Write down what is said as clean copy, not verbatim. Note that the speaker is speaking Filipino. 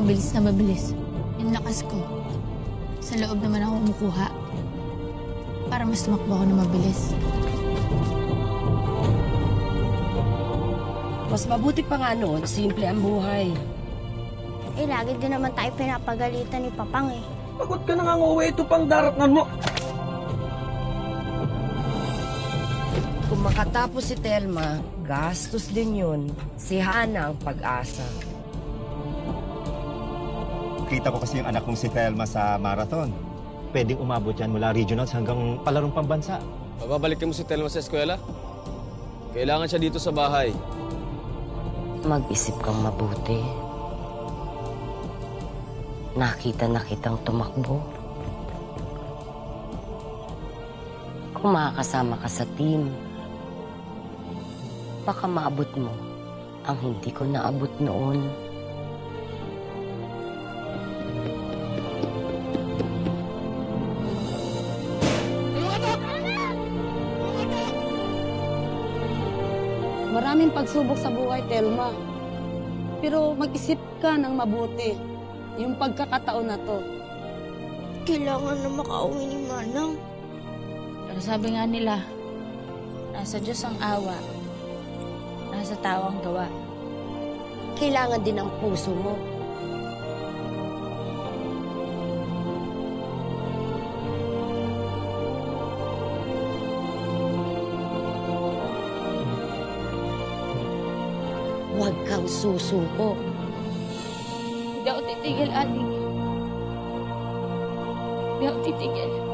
mabilis na mabilis. Yung lakas ko, sa loob naman ako kumukuha. Para mas tumakbo ako na mabilis. Mas mabuti pa nga noon, simple ang buhay. Eh, lagi din naman tayo pinapagalitan ni Papang eh. Pagod ka na nga nguwi, ito pang daratnan mo. Kung makatapos si Telma, gastos din yun. Si Hana ang pag-asa. Kita ko kasi yung anak kong si Telma sa marathon. Pwedeng umabot yan mula regionals hanggang palarong pambansa. Babalikin mo si Telma sa eskwela? Kailangan siya dito sa bahay. Mag-isip kang mabuti. Nakita na kitang tumakbo. Kung makakasama ka sa team, baka maabot mo ang hindi ko naabot noon. Maraming pagsubok sa buhay, Telma. Pero mag-isip ka ng mabuti. Yung pagkakataon na to. Kailangan na makauwi ni Manang. Pero sabi nga nila, nasa Diyos ang awa, nasa tao ang gawa. Kailangan din ang puso mo. Huwag kang susuko. Hindi ako titigil, Ate. Hindi ako titigil.